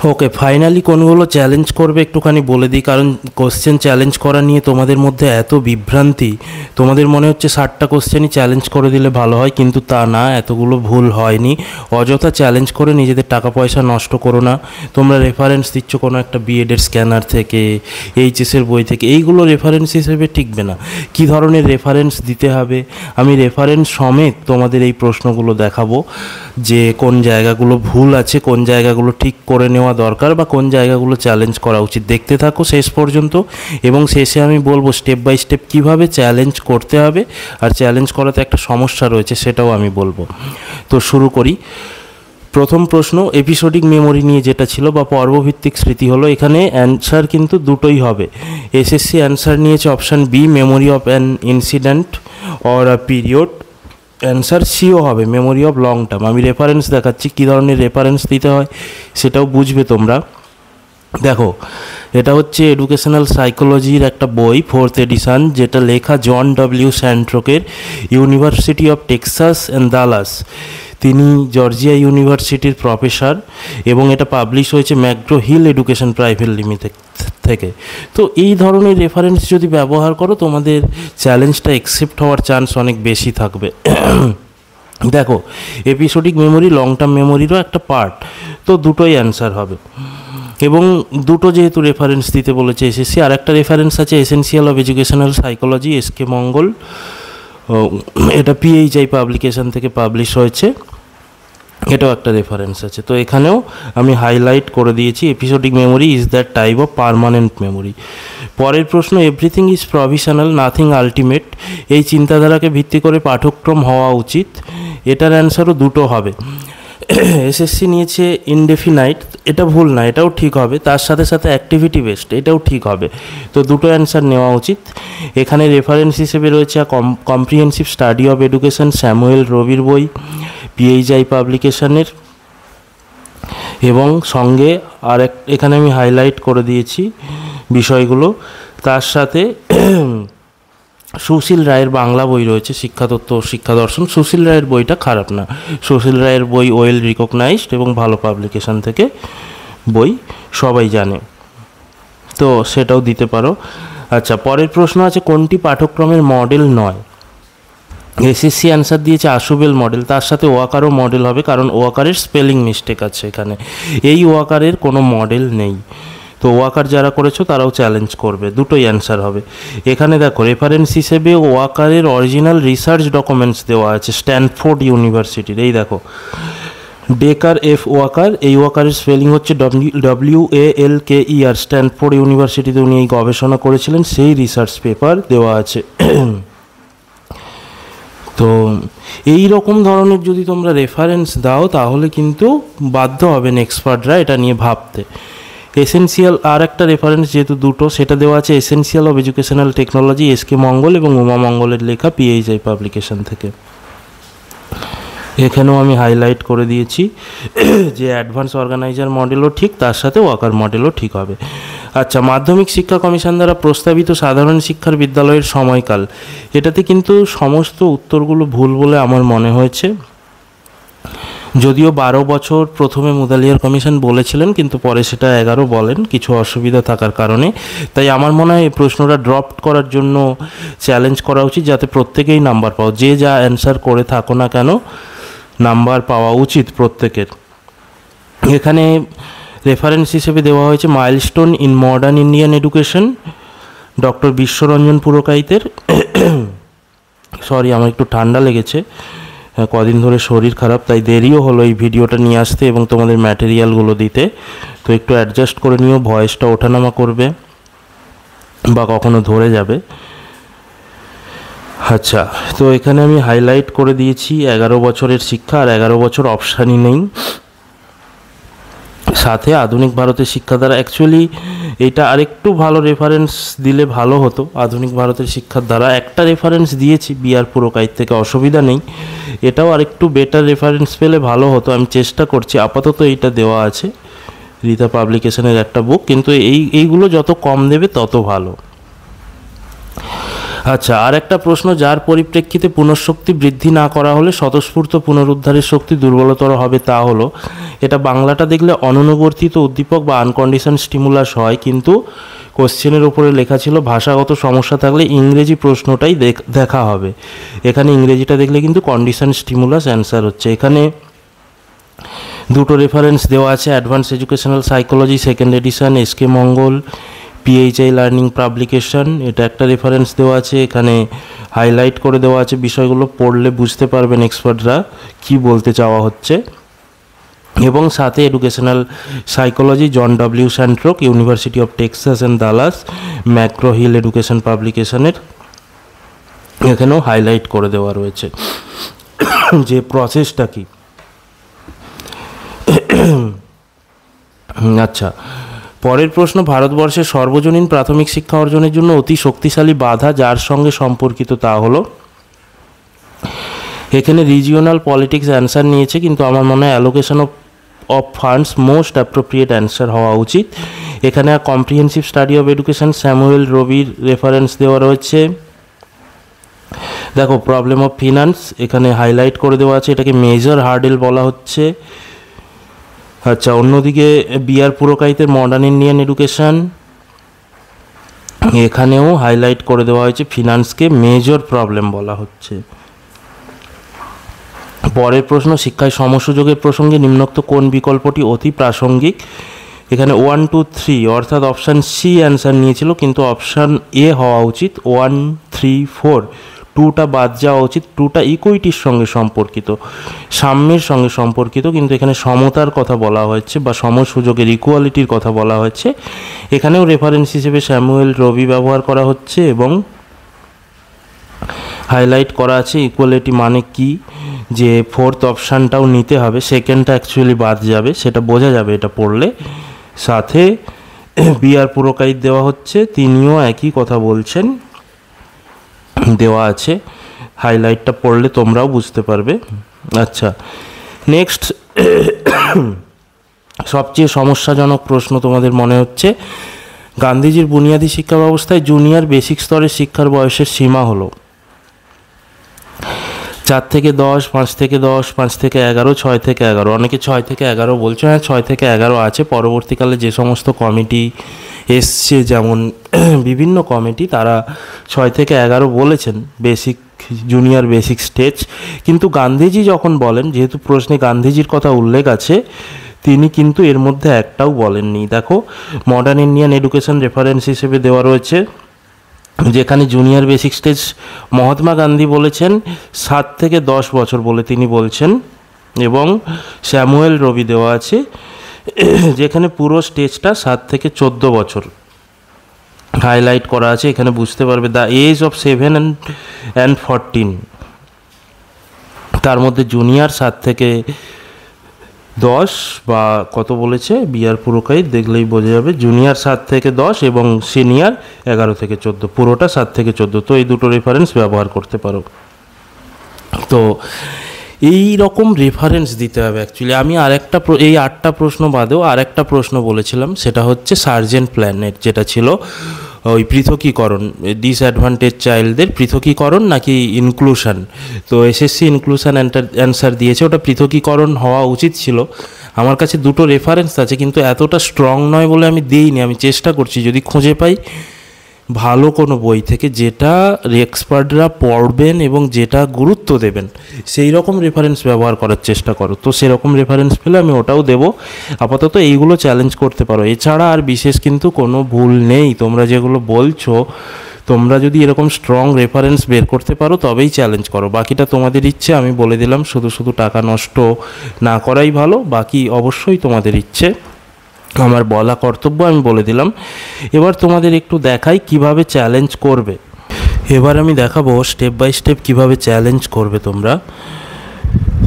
ওকে, finally কোনগুলো challenge করবে একটুখানি বলে দিই, কারণ কোশ্চেন চ্যালেঞ্জ করা নিয়ে তোমাদের মধ্যে এত বিভ্রান্তি, তোমাদের মনে হচ্ছে 60টা কোশ্চেনই চ্যালেঞ্জ করে দিলে ভালো হয়, কিন্তু তা না, এতগুলো ভুল হয়নি। অযথা চ্যালেঞ্জ করে নিজেদের টাকা পয়সা নষ্ট করো না। তোমরা রেফারেন্স দিচ্ছ কোনো একটা বিএডের স্ক্যানার থেকে, এইচএসের বই থেকে, এইগুলো রেফারেন্স হিসেবে টিকবে না। কী ধরনের রেফারেন্স দিতে হবে আমি রেফারেন্স সমেত তোমাদের এই প্রশ্নগুলো দেখাবো, যে কোন জায়গাগুলো ভুল আছে, কোন জায়গাগুলো ঠিক করে নেওয়া দরকার, বা কোন জায়গাগুলো চ্যালেঞ্জ করা উচিত। দেখতে থাকো শেষ পর্যন্ত, এবং শেষে আমি বলবো স্টেপ বাই স্টেপ কীভাবে চ্যালেঞ্জ করতে হবে, আর চ্যালেঞ্জ করাতে একটা সমস্যা রয়েছে সেটাও আমি বলবো। তো শুরু করি। প্রথম প্রশ্ন এপিসোডিক মেমোরি নিয়ে যেটা ছিল, বা পর্বভিত্তিক স্মৃতি হলো। এখানে অ্যান্সার কিন্তু দুটোই হবে। এসএসসি অ্যান্সার নিয়েছে option B, memory of an incident or a period. Answer সিও হবে, মেমোরি অফ লং টার্ম। আমি রেফারেন্স দেখাচ্ছি, কী ধরনের রেফারেন্স দিতে হয় সেটাও বুঝবে তোমরা। দেখো, এটা হচ্ছে এডুকেশনাল সাইকোলজির একটা বই, 4th এডিশান, যেটা লেখা জন ডব্লিউ স্যান্ট্রোকের, university of Texas and Dallas. তিনি জর্জিয়া ইউনিভার্সিটির প্রফেসর, এবং এটা পাবলিশ হয়েছে McGraw Hill education private limited থেকে। তো এই ধরনের রেফারেন্স যদি ব্যবহার করো, তোমাদের চ্যালেঞ্জটা অ্যাকসেপ্ট হওয়ার চান্স অনেক বেশি থাকবে। দেখো, এপিসোডিক মেমোরি লং টার্ম মেমোরিরও একটা পার্ট, তো দুটোই অ্যান্সার হবে। এবং দুটো যেহেতু রেফারেন্স দিতে বলেছে এসএসসি, আর একটা রেফারেন্স আছে essential of educational psychology, SK Mangal. এটা পিএইচআই পাবলিকেশন থেকে পাবলিশ হয়েছে, এটাও একটা রেফারেন্স আছে। তো এখানেও আমি হাইলাইট করে দিয়েছি, episodic memory is that type of permanent memory. পরের প্রশ্ন, everything is provisional nothing ultimate, এই চিন্তাধারাকে ভিত্তি করে পাঠ্যক্রম হওয়া উচিত। এটার অ্যান্সারও দুটো হবে। এসএসসি নিয়েছে ইনডেফিনাইট, এটা ভুল না, এটাও ঠিক হবে। তার সাথে সাথে অ্যাক্টিভিটি বেসড, এটাও ঠিক হবে। তো দুটো অ্যান্সার নেওয়া উচিত। এখানে রেফারেন্স হিসেবে রয়েছে comprehensive study of education, Samuel রবির বই, পিএইচআই পাবলিকেশনের। এবং সঙ্গে এখানে আমি হাইলাইট করে দিয়েছি বিষয়গুলো। তার সাথে সুশীল রায়ের বাংলা বই রয়েছে, শিক্ষাতত্ত্ব ও শিক্ষা দর্শন। সুশীল রায়ের বইটা খারাপ না, সুশীল রায়ের বই ওয়েল রিকগনাইজড এবং ভালো পাবলিকেশন থেকে বই, সবাই জানে, তো সেটাও দিতে পারো। আচ্ছা, পরের প্রশ্ন আছে কোনটি পাঠ্যক্রমের মডেল নয়। এসএসসি অ্যান্সার দিয়েছে আশুবেল মডেল, তার সাথে ওয়াকারও মডেল হবে, কারণ ওয়াকারের স্পেলিং মিস্টেক আছে এখানে, এই ওয়াকারের কোনো মডেল নেই। তো ওয়াকার যারা করেছো তারাও চ্যালেঞ্জ করবে, দুটোই অ্যান্সার হবে। এখানে দেখো, রেফারেন্স হিসেবে ওয়াকারের অরিজিনাল রিসার্চ ডকুমেন্টস দেওয়া আছে স্ট্যানফোর্ড ইউনিভার্সিটির। এই দেখো, ডেকার এফ ওয়াকার, এই ওয়াকারের স্পেলিং হচ্ছে WALKER। স্ট্যানফোর্ড ইউনিভার্সিটিতে উনি এই গবেষণা করেছিলেন, সেই রিসার্চ পেপার দেওয়া আছে। তো এই রকম ধরনের যদি তোমরা রেফারেন্স দাও, তাহলে কিন্তু বাধ্য হবেন এক্সপার্টরা এটা নিয়ে ভাবতে। এসেনশিয়াল, আর একটা রেফারেন্স যেহেতু দুটো, সেটা দেওয়া আছে essential of educational technology, SK Mangal এবং উমা মঙ্গলের লেখা, পিএইচআই পাবলিকেশন থেকে। এখানেও আমি হাইলাইট করে দিয়েছি যে অ্যাডভান্স অর্গানাইজার মডেলও ঠিক, তার সাথে ওয়াকার মডেলও ঠিক হবে। আচ্ছা, মাধ্যমিক শিক্ষা কমিশন দ্বারা প্রস্তাবিত সাধারণ শিক্ষার বিদ্যালয়ের সময়কাল, এটাতে কিন্তু সমস্ত উত্তরগুলো ভুল বলে আমার মনে হয়েছে। যদিও 12 বছর প্রথমে মুদালিয়ার কমিশন বলেছিলেন, কিন্তু পরে সেটা 11 বলেন কিছু অসুবিধা থাকার কারণে। তাই আমার মনে হয় এই প্রশ্নটা ড্রপ করার জন্য চ্যালেঞ্জ করা উচিত, যাতে প্রত্যেকেই নাম্বার পাও। যে যা অ্যান্সার করে থাকো না কেন, নাম্বার পাওয়া উচিত প্রত্যেকের। এখানে রেফারেন্স হিসেবে দেওয়া হয়েছে milestone in modern Indian education, doctor Bishwaranjan পুরকাইতের। সরি, আমার একটু ঠান্ডা লেগেছে, কদিন ধরে শরীর খারাপ, তাই দেরিও হলো এই ভিডিওটা নিয়ে আসতে এবং তোমাদের ম্যাটেরিয়ালগুলো দিতে। তো একটু অ্যাডজাস্ট করে নিও, ভয়েসটা ওঠানামা করবে বা কখনো ধরে যাবে। আচ্ছা, তো এখানে আমি হাইলাইট করে দিয়েছি 11 বছরের শিক্ষা, আর 11 বছর অপশানই নেই। সাথে আধুনিক ভারতের শিক্ষাধারা, অ্যাকচুয়ালি এটা আরেকটু ভালো রেফারেন্স দিলে ভালো হতো। আধুনিক ভারতের শিক্ষার ধারা একটা রেফারেন্স দিয়েছি বিআর পুরকাইত থেকে, অসুবিধা নেই, এটাও আরেকটু বেটার রেফারেন্স পেলে ভালো হতো। আমি চেষ্টা করছি, আপাতত এইটা দেওয়া আছে রীতা পাবলিকেশনের একটা বুক, কিন্তু এইগুলো যত কম দেবে তত ভালো। আচ্ছা, আর একটা প্রশ্ন, যার পরিপ্রেক্ষিতে পুনঃশক্তি বৃদ্ধি না করা হলে স্বতঃস্ফূর্ত পুনরুদ্ধারের শক্তি দুর্বলতর হবে, তা হলো। এটা বাংলাটা দেখলে অননুবর্তিত উদ্দীপক বা আনকন্ডিশন স্টিমুলাস হয়, কিন্তু কোশ্চেনের উপরে লেখা ছিল ভাষাগত সমস্যা থাকলে ইংরেজি প্রশ্নটাই দেখা হবে। এখানে ইংরেজিটা দেখলে কিন্তু কন্ডিশন স্টিমুলাস অ্যান্সার হচ্ছে। এখানে দুটো রেফারেন্স দেওয়া আছে, advance educational psychology second edition SK Mangal PHI learning publication, এটা একটা রেফারেন্স দেওয়া আছে। এখানে হাইলাইট করে দেওয়া আছে বিষয়গুলো, পড়লে বুঝতে পারবেন এক্সপার্টরা কি বলতে চাওয়া হচ্ছে। এবং সাথে educational psychology John W Santrock university of Texas and Dallas McGraw Hill education পাবলিকেশনের এখানেও হাইলাইট করে দেওয়া রয়েছে যে প্রসেসটা কি। আচ্ছা, পরের প্রশ্ন, ভারতবর্ষের সর্বজনীন প্রাথমিক শিক্ষা অর্জনের জন্য অতি শক্তিশালী বাধা যার সঙ্গে সম্পর্কিত তা হলো। এখানে রিজিওনাল পলিটিক্স অ্যান্সার নিয়েছে, কিন্তু আমার মনে হয় allocation of funds most appropriate answer হওয়া উচিত। এখানে comprehensive study of education Samuel রবির রেফারেন্স দেওয়া রয়েছে। দেখো, প্রবলেম অফ ফিনান্স এখানে হাইলাইট করে দেওয়া আছে, এটাকে মেজর হার্ডেল বলা হচ্ছে। আচ্ছা, অন্যদিকে বিআর পুরকাইতের মডার্ন ইন্ডিয়ান এডুকেশন, এখানেও হাইলাইট করে দেওয়া হয়েছে ফিনান্সকে মেজর প্রবলেম বলা হচ্ছে। পরের প্রশ্ন, শিক্ষায় সমসুযোগের প্রসঙ্গে নিম্নোক্ত কোন বিকল্পটি অতি প্রাসঙ্গিক। এখানে 1, 2, 3 অর্থাৎ অপশান সি অ্যান্সার নিয়েছিল, কিন্তু অপশান এ হওয়া উচিত 1, 3, 4। 2টা বাদ যাওয়া উচিত। 2টা ইকুইটির সঙ্গে সম্পর্কিত, সাম্যের সঙ্গে সম্পর্কিত, কিন্তু এখানে সমতার কথা বলা হয়েছে বা সমসুযোগের ইকুয়ালিটির কথা বলা হয়েছে। এখানেও রেফারেন্স হিসেবে স্যামুয়েল রবি ব্যবহার করা হচ্ছে এবং হাইলাইট করা আছে ইকুয়ালিটি মানে কি, যে ফোর্থ অপশানটাও নিতে হবে, সেকেন্ডটা অ্যাকচুয়ালি বাদ যাবে, সেটা বোঝা যাবে এটা পড়লে। সাথে বিআর পুরকাইত দেওয়া হচ্ছে, তিনিও একই কথা বলছেন, দেওয়া আছে, হাইলাইটটা পড়লে তোমরাও বুঝতে পারবে। আচ্ছা, নেক্সট, সবচেয়ে সমস্যাজনক প্রশ্ন তোমাদের মনে হচ্ছে, গান্ধীজির বুনিয়াদী শিক্ষা ব্যবস্থায় জুনিয়র বেসিক স্তরের শিক্ষার বয়সের সীমা হলো 4 থেকে 10, 5 থেকে 10, 5 থেকে 11, 6 থেকে 11। অনেকে 6 থেকে 11 বলছে, হ্যাঁ 6 থেকে 11 আছে। পরবর্তীকালে যে সমস্ত কমিটি এসছে, যেমন বিভিন্ন কমিটি, তারা 6 থেকে 11 বলেছেন বেসিক, জুনিয়র বেসিক স্টেজ। কিন্তু গান্ধীজি যখন বলেন, যেহেতু প্রশ্নে গান্ধীজির কথা উল্লেখ আছে, তিনি কিন্তু এর মধ্যে একটাও বলেননি। দেখো, মডার্ন ইন্ডিয়ান এডুকেশন রেফারেন্স হিসেবে দেওয়া রয়েছে, যেখানে junior basic stage Mahatma Gandhi বলেছেন 7 থেকে 10 বছর বলে তিনি বলছেন, এবং স্যামুয়েল রবি দেওয়া আছে যেখানে পুরো স্টেজটা 7 থেকে 14 বছর হাইলাইট করা আছে। এখানে বুঝতে পারবে দ্য এজ অফ 7 and 14, তার মধ্যে জুনিয়র 7 থেকে 10 বা কত বলেছে বিআর পুরকাইত, দেখলেই বোঝা যাবে। জুনিয়র 7 থেকে 10 এবং সিনিয়র 11 থেকে 14, পুরোটা 7 থেকে 14। তো এই দুটো রেফারেন্স ব্যবহার করতে পারো। তো এই রকম রেফারেন্স দিতে হবে অ্যাকচুয়ালি। আমি আরেকটা, এই 8টা প্রশ্ন বাদেও আরেকটা প্রশ্ন বলেছিলাম, সেটা হচ্ছে সার্জেন্ট প্ল্যানের, যেটা ছিল ওই পৃথকীকরণ, ডিসঅ্যাডভান্টেজ চাইল্ডদের পৃথকীকরণ নাকি ইনক্লুশন। তো এসএসসি ইনক্লুশন অ্যান্সার দিয়েছে, ওটা পৃথকীকরণ হওয়া উচিত ছিল। আমার কাছে দুটো রেফারেন্স আছে, কিন্তু এতটা স্ট্রং নয় বলে আমি দিইনি। আমি চেষ্টা করছি যদি খুঁজে পাই ভালো কোনো বই থেকে, যেটা এক্সপার্টরা পড়বেন এবং যেটা গুরুত্ব দেবেন, সেই রকম রেফারেন্স ব্যবহার করার চেষ্টা করো। তো সেরকম রেফারেন্স পেলে আমি ওটাও দেবো। আপাতত এইগুলো চ্যালেঞ্জ করতে পারো, এছাড়া আর বিশেষ কিন্তু কোনো ভুল নেই। তোমরা যেগুলো বলছো, তোমরা যদি এরকম স্ট্রং রেফারেন্স বের করতে পারো তবেই চ্যালেঞ্জ করো, বাকিটা তোমাদের ইচ্ছে। আমি বলে দিলাম, শুধু শুধু টাকা নষ্ট না করাই ভালো, বাকি অবশ্যই তোমাদের ইচ্ছে, আমার বলা কর্তব্য, আমি বলে দিলাম। এবার তোমাদের একটু দেখাই কিভাবে চ্যালেঞ্জ করবে। এবার আমি দেখাবো স্টেপ বাই স্টেপ কিভাবে চ্যালেঞ্জ করবে তোমরা।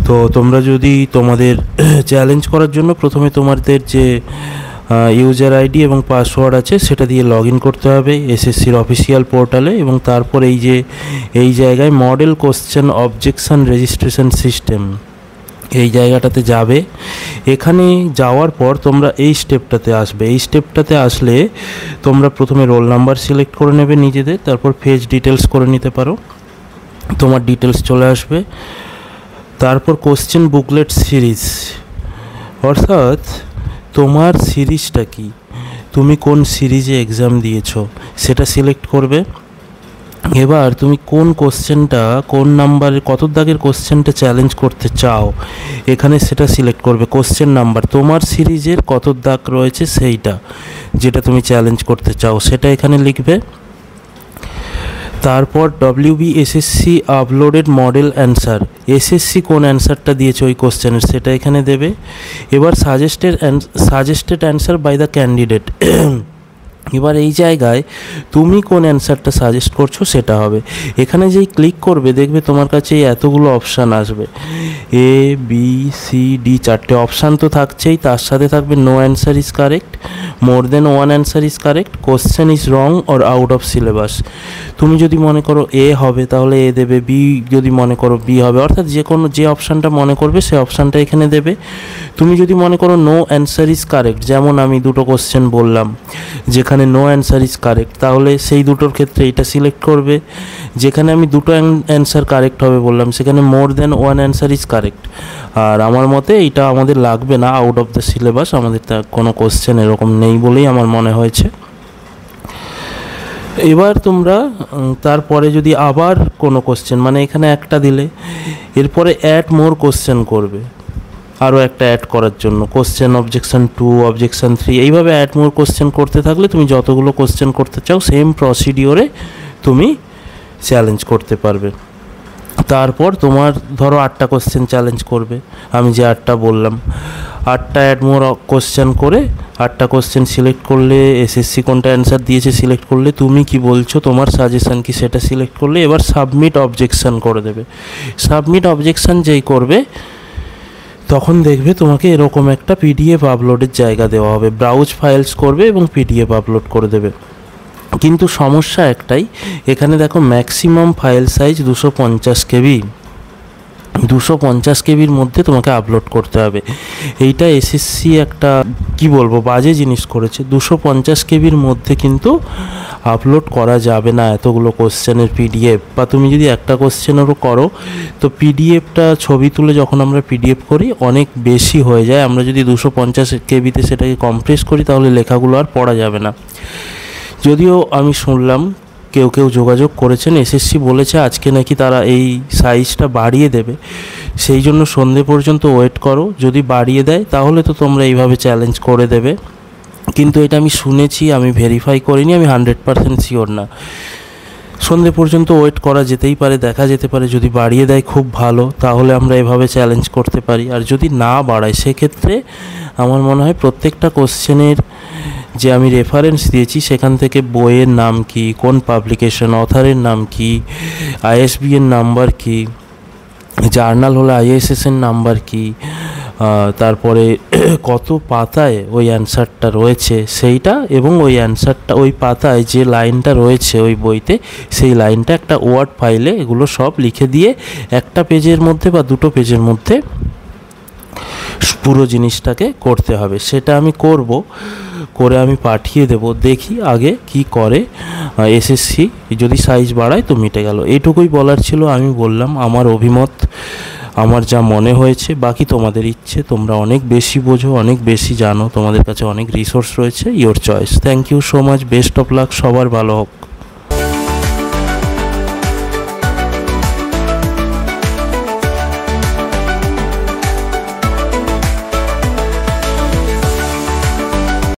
তো তোমরা যদি তোমাদের চ্যালেঞ্জ করার জন্য প্রথমে তোমাদের যে ইউজার আইডি এবং পাসওয়ার্ড আছে সেটা দিয়ে লগ ইন করতে হবে এসএসসির অফিসিয়াল পোর্টালে, এবং তারপর এই জায়গায় model question objection registration system, এই জায়গাটাতে যাবে। এখানে যাওয়ার পর তোমরা এই স্টেপটাতে আসবে। এই স্টেপটাতে আসলে তোমরা প্রথমে রোল নাম্বার সিলেক্ট করে নেবে নিজেদের, তারপর পেজ ডিটেলস করে নিতে পারো, তোমার ডিটেলস চলে আসবে। তারপর কোশ্চেন বুকলেট সিরিজ, অর্থাৎ তোমার সিরিজটা কি, তুমি কোন সিরিজে এক্সাম দিয়েছো সেটা সিলেক্ট করবে। এবার তুমি কোন কোশ্চেনটা, কোন নাম্বারের কত দাগের কোশ্চেনটা চ্যালেঞ্জ করতে চাও এখানে সেটা সিলেক্ট করবে। কোশ্চেন নাম্বার তোমার সিরিজের কত দাগ রয়েছে সেইটা, যেটা তুমি চ্যালেঞ্জ করতে চাও সেটা এখানে লিখবে। তারপর WBSSC uploaded model answer, SSC কোন অ্যান্সারটা দিয়েছে ওই কোশ্চেনের সেটা এখানে দেবে। এবার suggested answer by the candidate, এবার এই জায়গায় তুমি কোন অ্যান্সারটা সাজেস্ট করছো সেটা হবে। এখানে যেই ক্লিক করবে দেখবে তোমার কাছে এই এতগুলো অপশান আসবে, ABCD চারটে অপশান তো থাকছেই, তার সাথে থাকবে no answer is correct, more than one answer is correct, question is wrong or out of syllabus. তুমি যদি মনে করো A হবে তাহলে A দেবে, B যদি মনে করো B হবে, অর্থাৎ যে অপশানটা মনে করবে সেই অপশানটা এখানে দেবে। তুমি যদি মনে করো নো অ্যান্সার ইজ কারেক্ট, যেমন আমি দুটো কোশ্চেন বললাম যেখানে নো অ্যান্সার ইজ কারেক্ট, তাহলে সেই দুটোর ক্ষেত্রে এটা সিলেক্ট করবে। যেখানে আমি দুটো অ্যান্সার কারেক্ট হবে বললাম সেখানে মোর than one answer is correct. আর আমার মতে এটা আমাদের লাগবে না, আউট অফ দ্য সিলেবাস, আমাদের কোনো কোশ্চেন এরকম নেই বলেই আমার মনে হয়েছে। এবার তোমরা তারপরে যদি আবার কোনো কোশ্চেন, মানে এখানে একটা দিলে এরপরে অ্যাড মোর কোশ্চেন করবে, আরও একটা অ্যাড করার জন্য কোশ্চেন অবজেকশন 2, অবজেকশন 3, এইভাবে অ্যাড মোর কোশ্চেন করতে থাকলে তুমি যতগুলো কোশ্চেন করতে চাও সেম প্রসিডিওরে তুমি চ্যালেঞ্জ করতে পারবে। তারপর তোমার ধরো 8টা কোশ্চেন চ্যালেঞ্জ করবে, আমি যে 8টা বললাম, 8টা অ্যাড মোর কোশ্চেন করে 8টা কোশ্চেন সিলেক্ট করলে, এসএসসি কোনটা অ্যান্সার দিয়েছে সিলেক্ট করলে, তুমি কি বলছো তোমার সাজেশন কি সেটা সিলেক্ট করলে, এবার সাবমিট অবজেকশন করে দেবে। সাবমিট অবজেকশন যেই করবে তখন দেখবে তোমাকে এরকম একটা PDF আপলোডের জায়গা দেওয়া হবে, ব্রাউজ ফাইলস করবে এবং PDF আপলোড করে দেবে। কিন্তু সমস্যা একটাই, এখানে দেখো ম্যাক্সিমাম ফাইল সাইজ 250 KB, 250 KBর মধ্যে তোমাকে আপলোড করতে হবে। এইটা এসএসসি একটা কি বলবো বাজে জিনিস করেছে, 250 KBর মধ্যে কিন্তু আপলোড করা যাবে না এতগুলো কোশ্চেনের PDF, বা তুমি যদি একটা কোশ্চেনেরও করো তো PDFটা ছবি তুলে যখন আমরা PDF করি অনেক বেশি হয়ে যায়, আমরা যদি 250 KBতে সেটাকে কম্প্রেস করি তাহলে লেখাগুলো আর পড়া যাবে না। যদিও আমি শুনলাম কেউ যোগাযোগ করেছেন, এসএসসি বলেছে আজকে নাকি তারা এই সাইজটা বাড়িয়ে দেবে, সেই জন্য সন্ধে পর্যন্ত ওয়েট করো, যদি বাড়িয়ে দেয় তাহলে তো তোমরা এইভাবে চ্যালেঞ্জ করে দেবে। কিন্তু এটা আমি শুনেছি, আমি ভেরিফাই করিনি, আমি 100% শিওর না। সন্ধে পর্যন্ত ওয়েট করা যেতেই পারে, দেখা যেতে পারে যদি বাড়িয়ে দেয় খুব ভালো, তাহলে আমরা এভাবে চ্যালেঞ্জ করতে পারি। আর যদি না বাড়ায় সেক্ষেত্রে আমার মনে হয় প্রত্যেকটা কোশ্চেনের যে আমি রেফারেন্স দিয়েছি সেখান থেকে বইয়ের নাম কি, কোন পাবলিকেশন, অথারের নাম কি, ISBN নাম্বার কি, জার্নাল হলে ISSN নাম্বার কি, তারপরে কত পাতায় ওই অ্যান্সারটা রয়েছে সেইটা, এবং ওই অ্যান্সারটা ওই পাতায় যে লাইনটা রয়েছে ওই বইতে সেই লাইনটা একটা ওয়ার্ড ফাইলে এগুলো সব লিখে দিয়ে একটা পেজের মধ্যে বা দুটো পেজের মধ্যে পুরো জিনিসটাকে করতে হবে। সেটা আমি করে আমি পাঠিয়ে দেব, দেখি আগে কি করে এসএসসি, যদি সাইজ বাড়ায় তো মিটে গেল। এইটুকুই বলার ছিল, আমি বললাম আমার অভিমত, আমার যা মনে হয়েছে, বাকি তোমাদের ইচ্ছে, তোমরা অনেক বেশি বোঝো, অনেক বেশি জানো, তোমাদের কাছে অনেক রিসোর্স রয়েছে, your choice. Thank you so much, best of luck, সবার ভালো হোক।